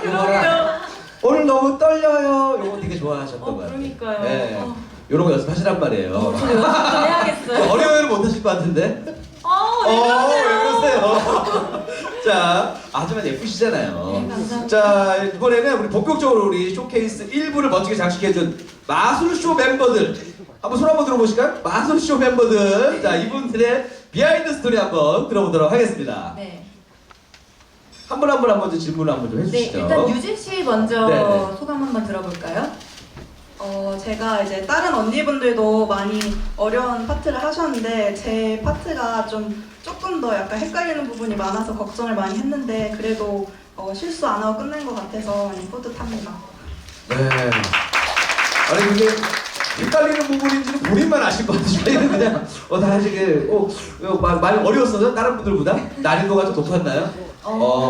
요거랑 오늘 너무 떨려요. 요거 되게 좋아하셨던 것 같아요. 그러니까요. 네. 요런 거 연습하시란 말이에요. 저도 연습 좀 해야겠어요. 어려워요는 못하실 것 같은데? 왜 그러세요? 왜 그러세요? 자, 하지만 예쁘시잖아요. 네, 감사합니다. 자, 이번에는 우리 본격적으로 우리 쇼케이스 1부를 멋지게 장식해준 마술쇼 멤버들. 한번 손 한번 들어보실까요? 마술쇼 멤버들. 자, 이분들의 비하인드 스토리 한번 들어보도록 하겠습니다. 네. 한 분 한 분 한번 질문을 한번 좀 네, 해주시죠. 일단 유진 씨 먼저 네. 소감 한번 들어볼까요? 제가 이제 다른 언니분들도 많이 어려운 파트를 하셨는데 제 파트가 조금 더 약간 헷갈리는 부분이 많아서 걱정을 많이 했는데 그래도 실수 안 하고 끝낸 것 같아서 많이 뿌듯합니다. 네. 아니 근데 헷갈리는 부분인지는 본인만 아실 것 같아요. 저희는 그냥 다 하시게 많이 어려웠어요? 다른 분들보다? 난이도가 좀 높았나요?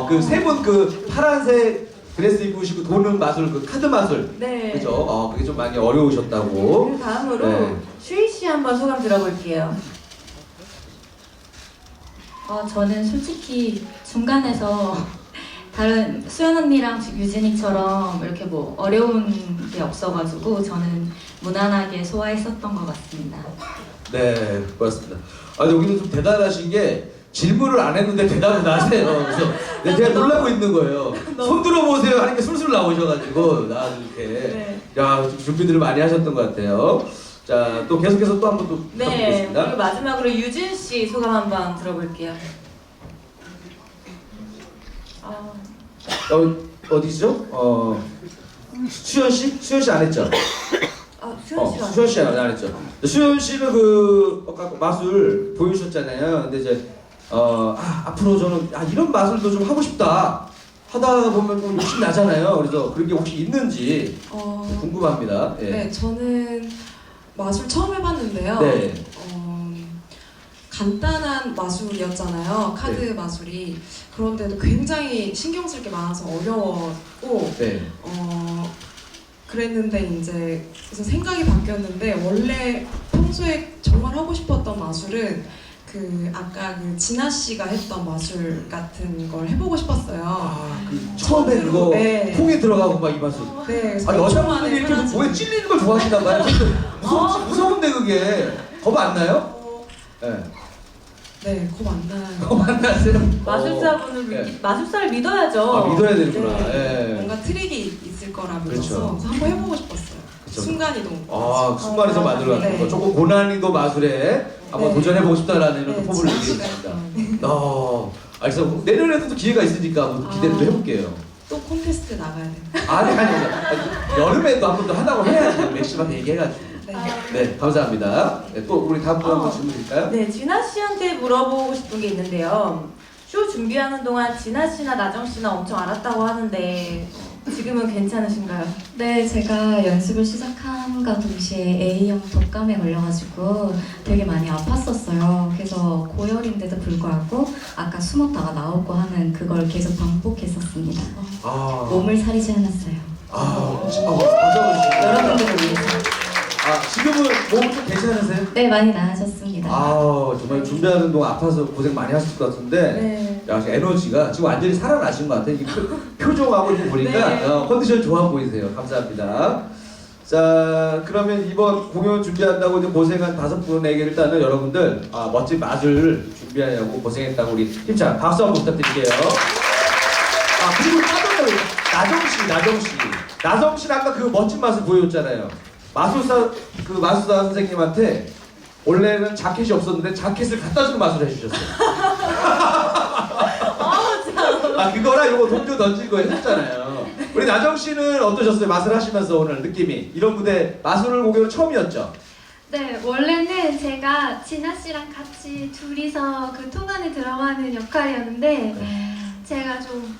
그 세 분 그 파란색 드레스 입으시고 도는 마술 그 카드 마술 네. 그죠? 그게 좀 많이 어려우셨다고. 그 다음으로 네. 슈이 씨 한번 소감 들어볼게요. 저는 솔직히 중간에서 다른 수연 언니랑 유진이처럼 이렇게 뭐 어려운 게 없어가지고 저는 무난하게 소화했었던 것 같습니다. 네, 고맙습니다. 여기는 좀 대단하신 게 질문을 안 했는데 대답을 하세요. 그래서 제가 놀라고 있는 거예요. 손 들어보세요 하는 게 술술 나오셔가지고 이렇게 네. 좀 준비들을 많이 하셨던 것 같아요. 자, 또 계속해서 또 한 번 또 네. 부탁드리겠습니다. 그리고 마지막으로 유진 씨 소감 한번 들어볼게요. 어디죠? 수현 씨? 수현 씨 안 했죠? 수현 씨가 수현 씨 안 했죠. 수현 씨는 그 아까 마술 보여주셨잖아요. 근데 이제 앞으로 저는 이런 마술도 좀 하고 싶다 하다 보면 좀 욕심 나잖아요. 그래서 그런 게 혹시 있는지 궁금합니다. 예. 네, 저는 마술 처음 해봤는데요. 네. 간단한 마술이었잖아요. 카드 네. 마술이. 그런데도 굉장히 신경 쓸 게 많아서 어려웠고, 네. 그랬는데 이제 그래서 생각이 바뀌었는데 원래 평소에 정말 하고 싶었던 마술은 아까 진아 씨가 했던 마술 같은 걸 해보고 싶었어요. 처음에 그거 네. 콩에 들어가고 막 이 마술. 네, 그래서 여자분들이 이렇게 하나씩- 뭐에 찔리는 걸 좋아하시나 봐요. 무서운데 그게 겁 안 나요? 네. 네, 겁 안 나요. 겁 안 나세요? 마술사분을 네. 마술사를 믿어야죠. 믿어야 되는구나. 네. 예. 뭔가 트릭이 있을 거라 그렇죠. 믿어서 그래서 한번 해보고 싶었어요. 그렇죠. 순간이동. 순간에서 만들어가는 네. 거. 조금 고난이도 마술에 한번 네. 도전해보고 싶다라는 이런 네, 포부를 진아 얘기했습니다. 씨가 그래서 내년에도 또 기회가 있으니까 한번 기대를 좀 해볼게요. 또 콘테스트 나가야 돼요. 아니. 여름에도 한 번 더 하다고 해야죠. 맥심한테 얘기해가지고. 네. 네, 감사합니다. 네, 또 우리 다음 분 한번 질문 드릴까요? 네, 진아 씨한테 물어보고 싶은 게 있는데요. 쇼 준비하는 동안 진아 씨나 나정 씨나 엄청 알았다고 하는데 지금은 괜찮으신가요? 네, 제가 연습을 시작함과 동시에 A형 독감에 걸려가지고 되게 많이 아팠었어요. 그래서 고열인데도 불구하고 아까 숨었다가 나오고 하는 그걸 계속 반복했었습니다. 몸을 사리지 않았어요. 맞아요. 여러분들을 위해서. 지금은 몸 좀 괜찮으세요? 네, 많이 나아졌습니다. 정말 준비하는 동안 아파서 고생 많이 하셨을 것 같은데 에너지가 지금 완전히 살아나신 것 같아요. 이 표정하고 이거 보니까 네. 컨디션 좋아 보이세요. 감사합니다. 자, 그러면 이번 공연 준비한다고 이제 고생한 5분에게 일단은 여러분들 멋진 마술 준비하려고 고생했다고 우리 힘찬 박수 한번 부탁드릴게요. 그리고 나정 씨. 나정 씨는 아까 그 멋진 마술 보여줬잖아요. 마술사 선생님한테 원래는 자켓이 없었는데 자켓을 갖다 주는 마술을 해주셨어요. 그거랑 이거 동료 던진 거 해줬잖아요. 우리 나정 씨는 어떠셨어요? 마술 하시면서 오늘 느낌이 이런 무대 마술 공연은 처음이었죠? 네, 원래는 제가 진아 씨랑 같이 둘이서 그 통 안에 들어가는 역할이었는데 제가 좀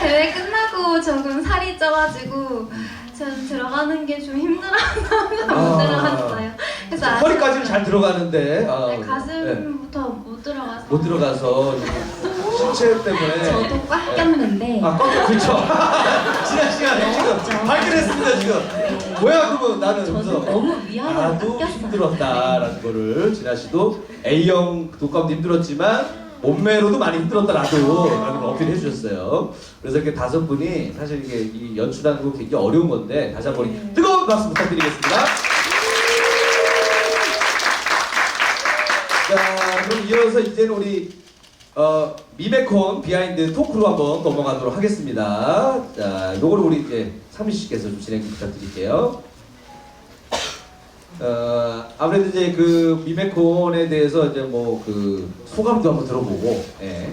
대회 끝나고 조금 살이 쪄가지고 전 들어가는 게 좀 힘들어서 못 들어갔어요. 그래서 허리까지는 잘 들어가는데 네, 가슴부터 못 들어가서 못 들어가서 신체 때문에 저도 꽉 꼈는데 그렇죠. 지난 시간에 지금 발견했습니다 지금. 뭐야 그거 나는 저는 그래서 너무 위아래로 꽉 나도 꼈어요. 힘들었다라는 거를 진아 씨도 A형 독감도 힘들었지만 몸매로도 많이 힘들었다라고 라는 걸 어필해 주셨어요. 그래서 이렇게 5분이 사실 이게 이 연출하는 거 굉장히 어려운 건데 다시 한번 뜨거운 박수 부탁드리겠습니다. 자, 그럼 이어서 이제는 우리 미메콘 비하인드 토크로 한번 넘어가도록 하겠습니다. 자, 요거를 우리 이제 상민 씨께서 좀 진행 부탁드릴게요. 아무래도 이제 그 미메콘에 대해서 이제 뭐 그 소감도 한번 들어보고, 예.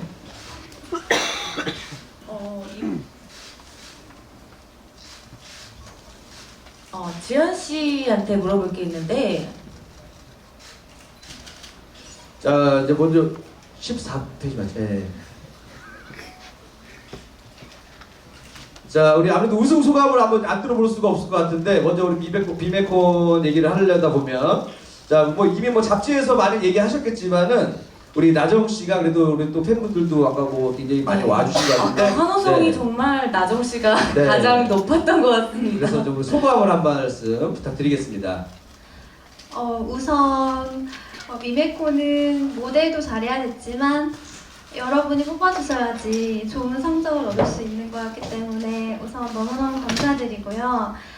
지현 씨한테 물어볼 게 있는데, 자, 이제 먼저 14페이지 맞죠? 예. 자, 우리 아무래도 우승 소감을 한번 안 들어볼 수가 없을 것 같은데, 먼저 우리 비메콘 얘기를 하려다 보면, 자, 뭐 이미 뭐 잡지에서 많이 얘기하셨겠지만은, 우리 나정 씨가 그래도 우리 또 팬분들도 아까 뭐 굉장히 많이 와주신 것 같은데, 환호성이 네. 정말 나정 씨가 네. 가장 높았던 것 같습니다. 그래서 좀 소감을 한 말씀 부탁드리겠습니다. 우선 미메코는 모델도 잘해야 됐지만 여러분이 뽑아주셔야지 좋은 성적을 얻을 수 있는 거였기 때문에 우선 너무너무 감사드리고요.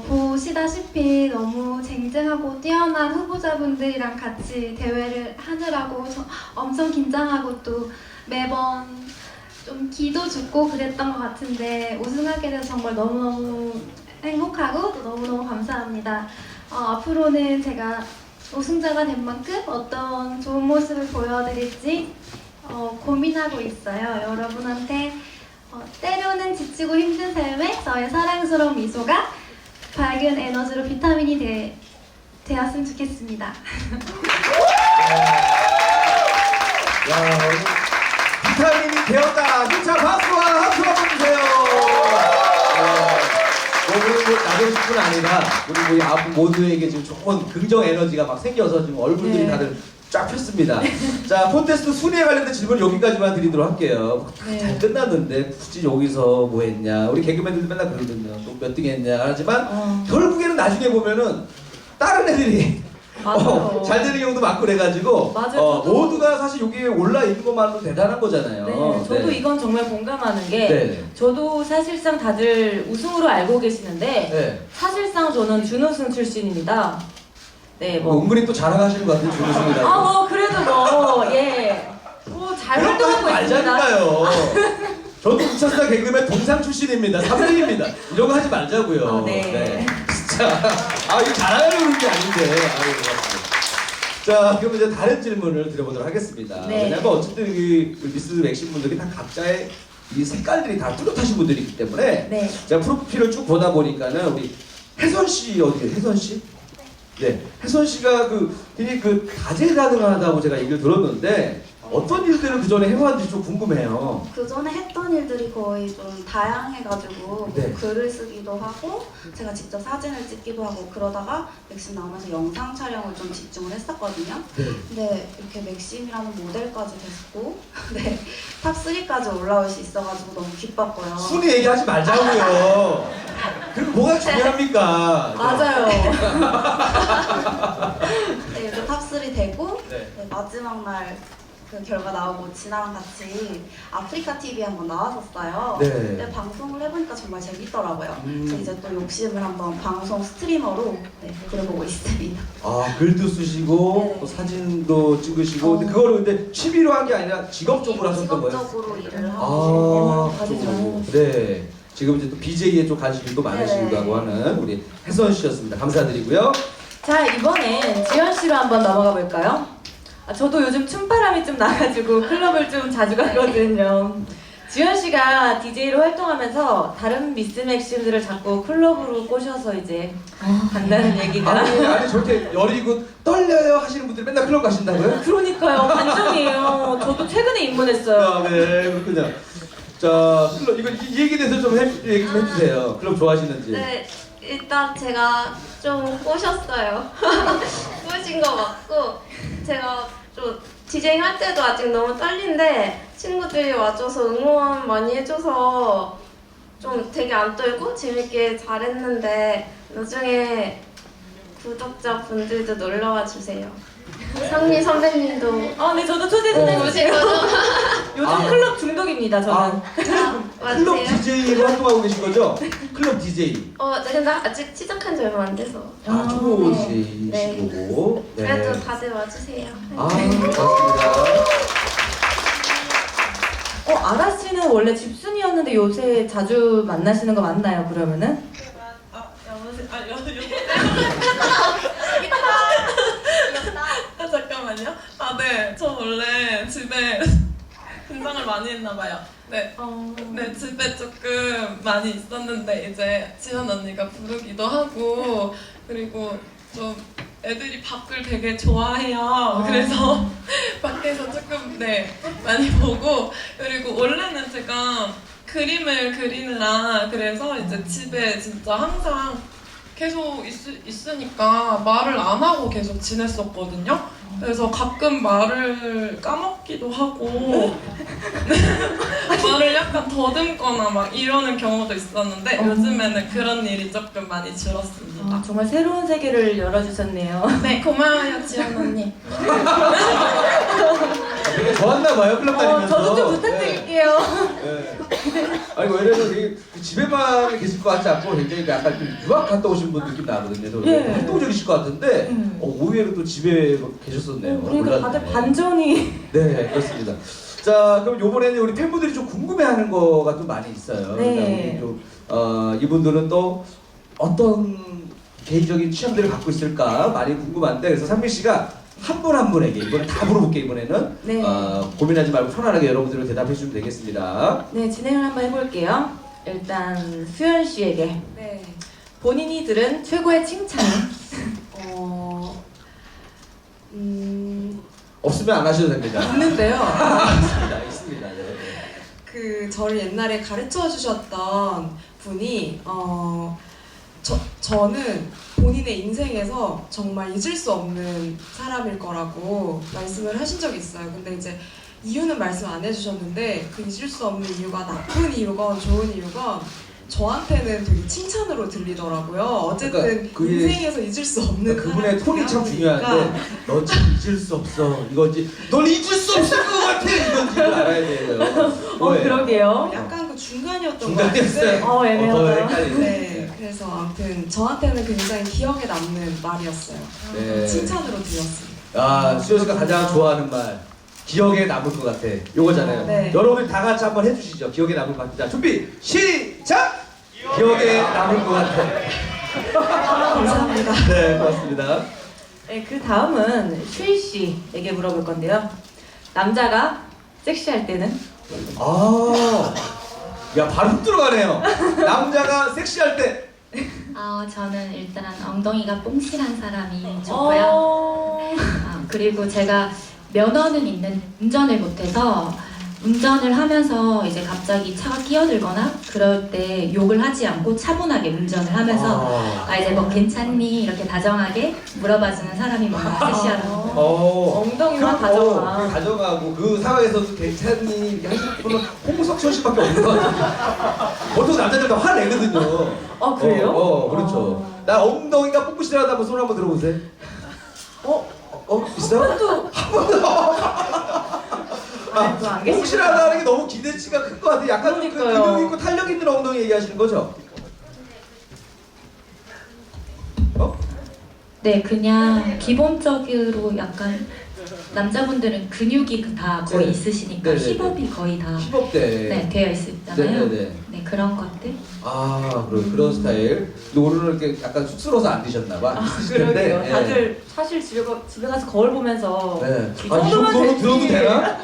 보시다시피 너무 쟁쟁하고 뛰어난 후보자분들이랑 같이 대회를 하느라고 엄청 긴장하고 또 매번 좀 기도 죽고 그랬던 것 같은데 우승하게 돼서 정말 너무너무 행복하고 또 너무너무 감사합니다. 앞으로는 제가 우승자가 된 만큼 어떤 좋은 모습을 보여드릴지 고민하고 있어요. 여러분한테 때로는 지치고 힘든 삶에 저의 사랑스러운 미소가 밝은 에너지로 비타민이 되었으면 좋겠습니다. 야, 비타민이 되었다. 힘찬 박수와 함수 한번 주세요. 우리 뭐 나정 씨뿐 아니라 우리 아홉 모두에게 지금 좋은 긍정 에너지가 막 생겨서 지금 얼굴들이 네. 다들 쫙 폈습니다. 자, 콘테스트 순위에 관련된 질문 여기까지만 드리도록 할게요. 네. 잘 끝났는데 굳이 여기서 뭐 했냐. 우리 개그맨들도 맨날 그러거든요. 또 몇 등 했냐 하지만 결국에는 나중에 보면은 다른 애들이 맞아요. 잘 되는 경우도 많고 그래가지고 맞아요. 저도- 모두가 사실 여기에 올라 있는 것만으로도 대단한 거잖아요. 네, 저도 이건 정말 공감하는 게 네. 저도 사실상 다들 우승으로 알고 계시는데 네. 사실상 저는 준우승 출신입니다. 네, 뭐. 은근히 또 자랑하시는 것 같아요, 준우승이라고. 뭐 그래도 뭐 예. 뭐 잘 그런 거 하지 활동하고 있습니다. 말자니까요. 저도 2004 개그맨 동상 출신입니다. 3등입니다. 이런 거 하지 말자고요. 네. 진짜. 이거 자랑하려고 그런 게 아닌데. 고맙습니다. 자, 그럼 이제 다른 질문을 드려보도록 하겠습니다. 네. 왜냐면 어쨌든 그 미스 맥심 분들이 다 각자의 이 색깔들이 다 뚜렷하신 분들이기 때문에 네. 제가 프로필을 쭉 보다 보니까는 우리 혜선 씨 어디에 혜선 씨? 네, 혜선 씨가 굉장히 다재다능하다고 제가 얘기를 들었는데 어떤 일들을 그 전에 해왔는지 좀 궁금해요. 그 전에 했던 일들이 거의 좀 다양해가지고 네. 글을 쓰기도 하고 제가 직접 사진을 찍기도 하고 그러다가 맥심 나오면서 영상 촬영을 좀 집중을 했었거든요. 네. 근데 이렇게 맥심이라는 모델까지 됐고 네, 탑3까지 올라올 수 있어가지고 너무 기뻤고요. 순위 얘기하지 말자고요. 그리고 뭐가 중요합니까? 맞아요. 네, 이렇게 탑3 되고 네. 네, 마지막 날 그 결과 나오고 진아랑 같이 아프리카 TV에 한번 나왔었어요. 네. 근데 방송을 해보니까 정말 재밌더라고요. 그래서 이제 또 욕심을 한번 방송 스트리머로 네, 그려보고 있습니다. 글도 쓰시고 네. 또 사진도 찍으시고 근데 그거를 근데 취미로 한 게 아니라 직업적으로 하셨던 거예요? 직업적으로 일을 하고 그쪽으로. 네. 지금 이제 또 BJ에 좀 관심이 또 많으시기도 네. 하고 하는 우리 혜선 씨였습니다. 감사드리고요. 자, 이번엔 지현 씨로 한번 넘어가 볼까요? 저도 요즘 춤바람이 좀 나가지고 클럽을 좀 자주 가거든요. 지현 씨가 DJ로 활동하면서 다른 미스 맥심들을 자꾸 클럽으로 꼬셔서 이제 간다는 얘기가. 아니 저렇게 여리고 떨려요 하시는 분들 맨날 클럽 가신다고요? 그러니까요, 반전이에요. 저도 최근에 입문했어요. 네, 그렇군요. 자, 클럽 이 얘기에 대해서 좀 얘기 좀 해주세요. 클럽 좋아하시는지. 네, 일단 제가 좀 꼬셨어요. 꼬신 거 맞고 제가 좀 디제잉 할 때도 아직 너무 떨린데 친구들이 와줘서 응원 많이 해줘서 좀 되게 안 떨고 재밌게 잘했는데 나중에 구독자분들도 놀러와 주세요. 상미 선배님도 아, 네, 저도 초대해 오신 거죠? 요즘 아. 클럽 중독입니다, 저는. 아, 클럽 맞으세요? DJ로 활동하고 계신 거죠? 클럽 DJ. 네, 근데 아직 시작한 지 얼마 안 돼서. 아, 초보 네. DJ이시고. 그래도 다들 와주세요. 아, 반갑습니다. 아라 씨는 원래 집순이였는데 요새 자주 만나시는 거 맞나요, 그러면은? 잠깐만요. 네, 저 원래 집에 긴장을 많이 했나봐요. 네. 네, 집에 조금 많이 있었는데 이제 지연 언니가 부르기도 하고 그리고 좀 애들이 밖을 되게 좋아해요. 그래서 밖에서 조금 많이 보고 그리고 원래는 제가 그림을 그리느라 그래서 이제 집에 진짜 항상 계속 있으니까 말을 안 하고 계속 지냈었거든요. 그래서 가끔 말을 까먹기도 하고 말을 약간 더듬거나 막 이러는 경우도 있었는데 요즘에는 그런 일이 조금 많이 줄었습니다. 정말 새로운 세계를 열어주셨네요. 네, 고마워요, 지연 언니. 되게 좋았나 봐요, 클럽 다니면서. 저도 좀 부탁드릴게요. 네. 아니, 왜냐면 되게 집에만 계실 것 같지 않고 굉장히 약간 좀 유학 갔다 오신 분 느낌 나거든요. 예. 활동적이실 것 같은데 의외로 또 집에 계셨었네요. 그러니까 다들 몰랐네. 반전이. 네, 그렇습니다. 자, 그럼 요번에는 우리 팬분들이 좀 궁금해하는 거가 좀 많이 있어요. 네. 그러니까 우리 좀 이분들은 또 어떤 개인적인 취향들을 갖고 있을까 많이 궁금한데 그래서 상민 씨가 한 분 한 분에게 이번에 다 물어볼게요. 이번에는 네. 고민하지 말고 편안하게 여러분들은 대답해 주시면 되겠습니다. 네, 진행을 한번 해볼게요. 일단 수연 씨에게 네. 본인이 들은 최고의 칭찬은? 없으면 안 하셔도 됩니다. 있는데요. 있습니다. 네. 그 저를 옛날에 가르쳐 주셨던 분이 저는 본인의 인생에서 정말 잊을 수 없는 사람일 거라고 말씀을 하신 적이 있어요. 근데 이제 이유는 말씀 안 해주셨는데 그 잊을 수 없는 이유가 나쁜 이유건 좋은 이유건 저한테는 되게 칭찬으로 들리더라고요. 어쨌든 그러니까 그게- 인생에서 잊을 수 없는 그분의 톤이 참 사람이니까. 중요한데 너 참 잊을 수 없어 이건지 넌 잊을 수 없을 것 같아 이건지를 알아야 돼요. 뭐예요? 그러게요. 약간 그 중간이었던 것 중간이었어요. 같은데 애매하다. 더 헷갈리네. 네, 그래서 아무튼 저한테는 굉장히 기억에 남는 말이었어요. 네. 칭찬으로 들렸습니다. 아, 수현 씨가 가장 좋아하는 말 기억에 남을 것 같아 요거잖아요. 네. 여러분 다 같이 한번 해주시죠. 기억에 남을 것 같다. 준비 시작. 기억에 남을 것 같아. 감사합니다. 네, 고맙습니다. 네, 그 다음은 슈이 씨에게 물어볼 건데요. 남자가 섹시할 때는? 야 바로 훅 들어가네요. 남자가 섹시할 때. 저는 일단 엉덩이가 뽕실한 사람이 좋고요. 그리고 제가 면허는 있는 운전을 못해서 운전을 하면서 이제 갑자기 차가 끼어들거나 그럴 때 욕을 하지 않고 차분하게 운전을 하면서 이제 뭐 괜찮니 이렇게 다정하게 물어봐주는 사람이 뭔가 섹시하다고. 엉덩이만 다정한. 다정하고 그 상황에서도 괜찮니 이렇게 하시는 분은 홍석천 씨밖에 없는 것 같아요. 보통 남자들 다 화내거든요. 아, 그래요? 그렇죠. 나 엉덩이가 뽀뽀시하다면 손 한번 들어보세요. 있어요? 안 계시구나. 뽀뽀시하다는 게 너무 기대치가 큰 것 같아요. 약간 좀 그러니까요. 근육 있고 탄력 있는 엉덩이 얘기하시는 거죠? 네, 그냥 기본적으로 약간 남자분들은 근육이 다 거의 네. 있으시니까 네네네. 힙업이 거의 다 힙업 때. 네, 되어 있잖아요. 네네네. 네, 그런 것들. 그런 스타일. 근데 오늘은 이렇게 약간 쑥스러워서 안 드셨나봐. 그러게요. 다들 사실 집에 가서 거울 보면서 네. 이 이 정도면 정도로 되지. 들어도 되나?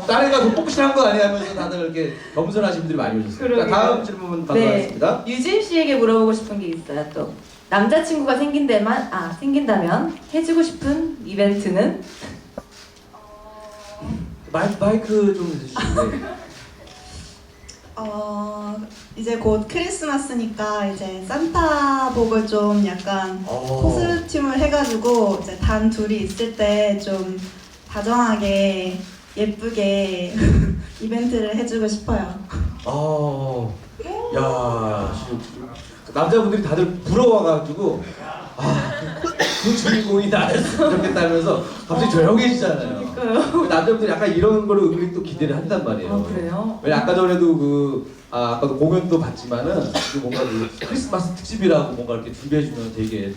딴 애가 더 뽀뽀시한 거 아니야 하면서 다들 이렇게 겸손하신 분들이 많이 오셨어요. 그러게요. 다음 질문 받도록하겠습니다. 유진 씨에게 물어보고 싶은 게 있어요. 또 남자친구가 생긴다면 해주고 싶은 이벤트는? 마이크 좀 해주시죠. 이제 곧 크리스마스니까 이제 산타복을 좀 약간 코스튬을 해가지고 이제 단 둘이 있을 때 좀 다정하게 예쁘게 이벤트를 해주고 싶어요. 야, 지금 남자분들이 다들 부러워가지고 그 주인공이 나였으면 좋겠다면서 갑자기 조용해지잖아요. 그 남자분들 약간 이런 거를 은근히 또 기대를 한단 말이에요. 아, 그래요? 왜냐 아까 전에도 아까도 공연도 봤지만은 그 뭔가 그 크리스마스 특집이라고 뭔가 이렇게 준비해주면 되게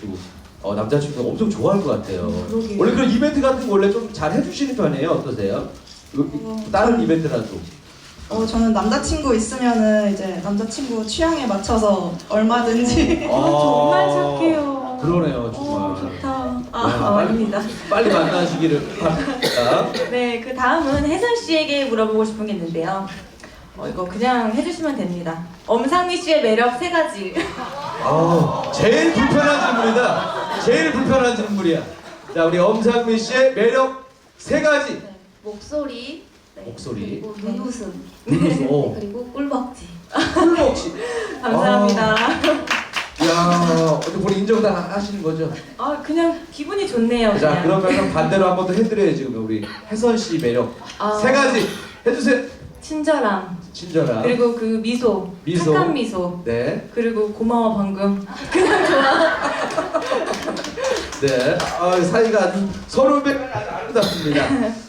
또 남자친구가 엄청 좋아할 것 같아요. 그러게요. 원래 그런 이벤트 같은 거 원래 좀 잘 해주시는 편이에요? 어떠세요? 다른 이벤트라도. 저는 남자친구 있으면은 이제 남자친구 취향에 맞춰서 얼마든지 정말 착해요. 그러네요, 정말. 좋다. 빨리- 아닙니다. 빨리 만나시기를 바랍니다. 네, 그 다음은 혜선 씨에게 물어보고 싶은 게 있는데요. 이거 그냥 해주시면 됩니다. 엄상미 씨의 매력 3가지. 제일 불편한 질문이다. 제일 불편한 질문이야. 자, 우리 엄상미 씨의 매력 3가지. 목소리, 네, 목소리. 그리고 눈웃음, 눈웃음. 오. 그리고 꿀벅지. 꿀먹지. 감사합니다. 야, 어떻게 본인 인정 다 하시는 거죠? 그냥 기분이 좋네요. 자, 그냥. 그러면 반대로 한 번 더 해드려야지. 그럼 우리 혜선 씨 매력 아. 3가지 해주세요. 친절함. 친절함. 그리고 그 미소. 미소. 착한 미소. 네. 그리고 고마워 방금. 그냥 좋아. 네. 사이가 아주 서로의 아름답습니다.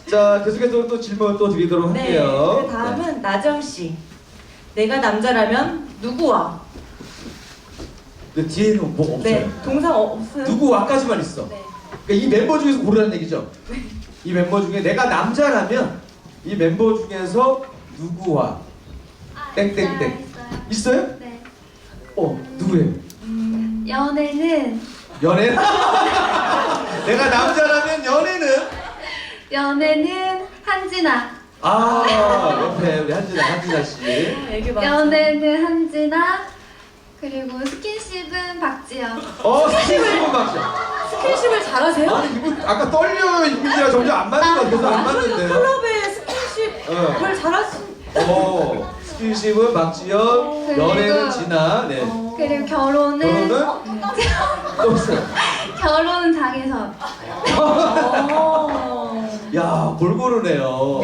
자, 계속해서 또 질문 또 드리도록 네. 할게요. 그 다음은 나정 씨. 내가 남자라면 누구와? 네, 뒤에는 뭐 없어요. 네. 동상 없어요. 누구와까지만 있어. 네. 그러니까 이 멤버 중에서 고르라는 얘기죠. 이 멤버 중에 내가 남자라면 이 멤버 중에서 누구와 땡땡땡 있어요? 네. 누구예요? 연애는 연애? 내가 남자라면 연애는 한진아. 옆에 우리 한진아 씨. 애교 많죠. 연애는 한진아. 그리고 스킨십은 박지영. 스킨십은 박자. 스킨십을 잘하세요? 이분 아까 떨려요 이미지가 점점 안 맞는 것 같아서 안 맞는데요. 클럽에 스킨십을 잘하신. 스킨십은 박지연, 그리고- 연애는 진아. 네. 그리고 결혼은 결혼은 또 있어요. 결혼은 장혜선. 야, 골고루네요.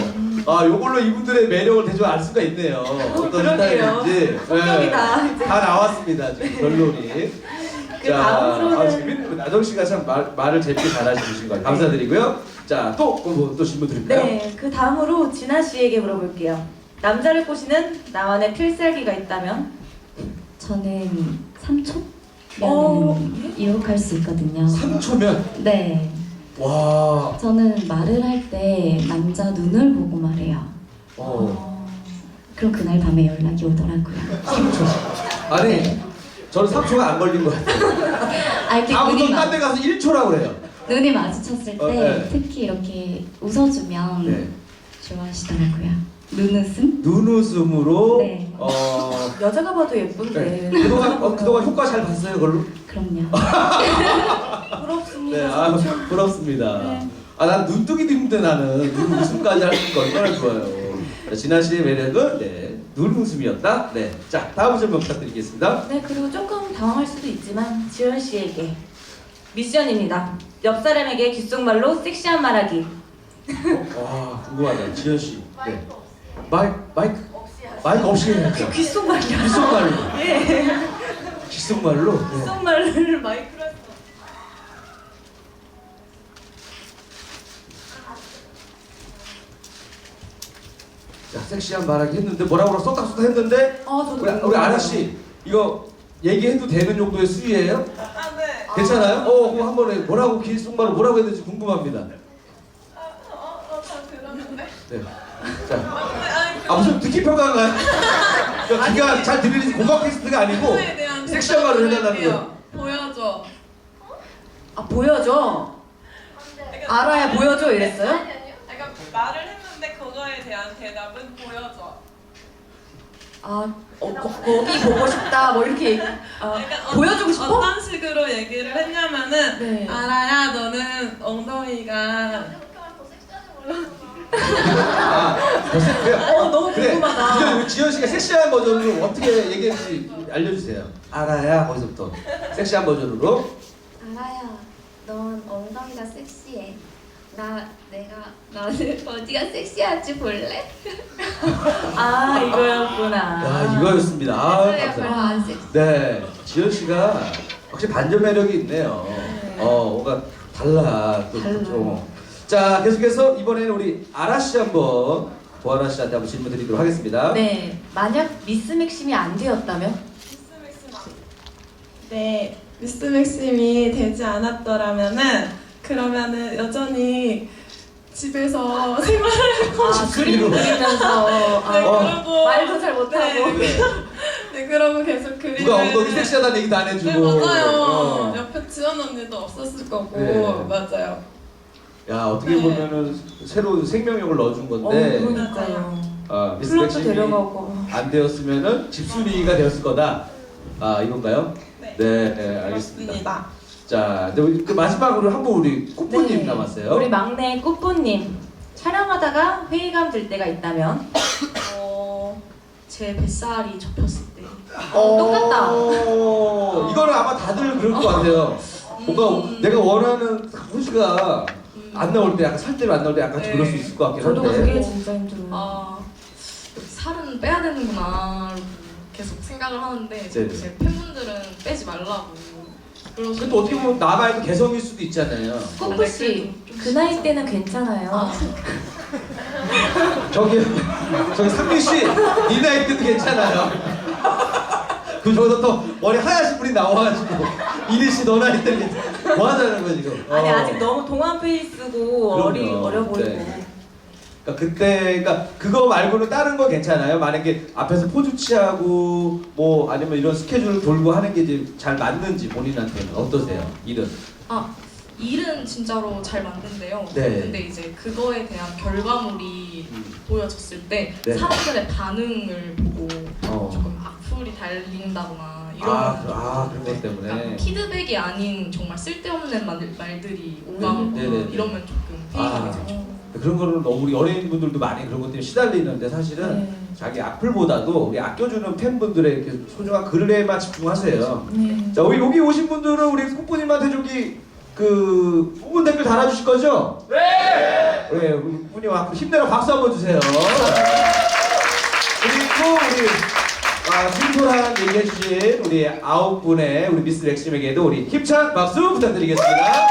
요걸로 이분들의 매력을 대충 알 수가 있네요. 어떤 그러게요. 스타일인지. 성격이다, 이제. 다 나왔습니다, 지금 결론이. 그 다음으로는- 재밌는 나정 씨가 참 말을 재밌게 잘하시는 것 같아요. 감사드리고요. 자, 또 질문 드릴까요? 네. 그 다음으로 진아 씨에게 물어볼게요. 남자를 꼬시는 나만의 필살기가 있다면? 저는 3초? 어. 면 이룩할 수 있거든요. 3초면 네. 와. 저는 말을 할 때 남자 눈을 보고 말해요. 그럼 그날 밤에 연락이 오더라고요. 3초. 아니, 저는 3초가 안 걸린 것 같아요. 이렇게 다음부터 딴 데 가서 1초라고 그래요. 눈이 마주쳤을 때 네. 특히 이렇게 웃어주면 네. 좋아하시더라고요. 눈웃음? 눈웃음으로 네. 여자가 봐도 예쁜데. 네. 그동안 효과 잘 봤어요, 그걸로? 그럼요. 부럽습니다. 네, 부럽습니다. 난 눈뜨기도 힘든데 나는 눈웃음까지 할 수 있는 거 얼마나 좋아요. 진아 씨의 매력은 눈웃음이었다. 네. 자, 다음 질문 부탁드리겠습니다. 네, 그리고 조금 당황할 수도 있지만 지현 씨에게 미션입니다. 옆 사람에게 귓속말로 섹시한 말하기. 와, 궁금하다. 지현 씨. 네. 마이크 없이 해야죠. 귓속말이요. 귓속말로. 예. 귓속말로. 네. 귓속말을 마이크로 해서. 자, 섹시한 말하기 했는데 뭐라고 쏙닥쏙닥 했는데 저도 우리 아라 씨 이거 얘기해도 되는 정도의 수위예요? 네. 괜찮아요? 그거 한번 해. 뭐라고 귓속말로 뭐라고 했는지 궁금합니다. 잘 들었는데. 네. 자, 무슨 듣기 평가인가요? 귀가 잘 들리는지 공각 테스트가 아니고 그거에 대한 섹시한 말을 대답을 해달라는 할게요. 거예요. 보여줘. 보여줘. 알아야 보여줘 이랬어요? 그러니까 말을 했는데 그거에 대한 대답은 보여줘. 거기 보고 싶다 뭐 이렇게 그러니까 보여주고 싶어? 어떤 식으로 얘기를 했냐면은 네. 아라야 너는 엉덩이가 너무 궁금하다. 지현 씨가 섹시한 버전으로 어떻게 얘기했는지 알려주세요. 알아야 거기서부터 섹시한 버전으로. 아라야, 넌 엉덩이가 섹시해. 너는 어디가 섹시한지 볼래? 이거였구나. 야, 이거였습니다. 별로 감사합니다. 안 섹시. 네, 지현 씨가 확실히 반전 매력이 있네요. 뭔가 달라. 또, 달라. 자, 계속해서 이번에는 우리 아라 씨 한번 보아라 씨한테 한번 질문 드리도록 하겠습니다. 네, 만약 미스 맥심이 안 되었다면? 네, 미스 맥심이 되지 않았더라면은 그러면은 여전히 집에서 생활을 그림 그리면서 네, 그러고 말도 잘 못하고 네. 네, 그러고 계속 그림을 누가 엉덩이 섹시하다는 얘기도 안 해주고. 네, 맞아요. 어. 옆에 지연 언니도 없었을 거고 네. 맞아요. 야, 어떻게 네. 보면은 새로 생명력을 넣어준 건데 그러니까요. 미스 플러트 맥심이 데려가고 안 되었으면은 집순이가 되었을 거다. 이건가요? 네. 네, 알겠습니다. 맞습니다. 자, 이제 우리 그 마지막으로 한 분 우리 꾸뿌님 네. 남았어요. 우리 막내 꾸뿌님 촬영하다가 회의감 들 때가 있다면? 제 뱃살이 접혔을 때. 똑같다. 이거는 아마 다들 그럴 것 같아요. 뭔가 내가 원하는 호시가 안 나올 때, 약간 살대로 안 나올 때 약간 좀 네. 그럴 수 있을 것 같긴 저도 한데. 그게 진짜 힘들어요. 살은 빼야 되는구나 계속 생각을 하는데 네네. 제 팬분들은 빼지 말라고 그러시는데 근데 또 어떻게 보면 나만의 개성일 수도 있잖아요. 꾸뿌 씨, 그 나이 때는 괜찮아요. 저기 상민 씨, 이 나이 때도 괜찮아요. 그 저기서 또 머리 하얀신 분이 나와가지고 이리 씨 너 나이 때는 뭐 하자는 거야 지금. 아니 아직 너무 동안 페이스고 그럼요. 어려 보이고. 네. 그러니까 그거 말고는 다른 거 괜찮아요? 만약에 앞에서 포즈 취하고 뭐 아니면 이런 스케줄 돌고 하는 게 이제 잘 맞는지 본인한테는 어떠세요? 일은? 일은 진짜로 잘 맞는데요. 네. 근데 이제 그거에 대한 결과물이 보여졌을 때 네. 사람들의 반응을 보고 어. 조금 악플이 달린다거나 이런 그런 것 때문에. 그러니까 피드백이 아닌 정말 쓸데없는 말들이 오가고 네네네. 이러면 조금 회의감이 들죠. 그런 거는 우리 연예인분들도 많이 그런 것 때문에 시달리는데 사실은 네. 자기 악플보다도 우리 아껴주는 팬분들의 이렇게 소중한 글에만 집중하세요. 네. 자, 여기 오신 분들은 우리 꾸뿌님한테 저기 그 부분 댓글 달아주실 거죠? 네! 네, 우리 꾸뿌님 앞으로 힘내라 박수 한번 주세요. 그리고 우리 진솔한 얘기 해주신 우리 9분의 우리 미스 맥심에게도 우리 힘찬 박수 부탁드리겠습니다.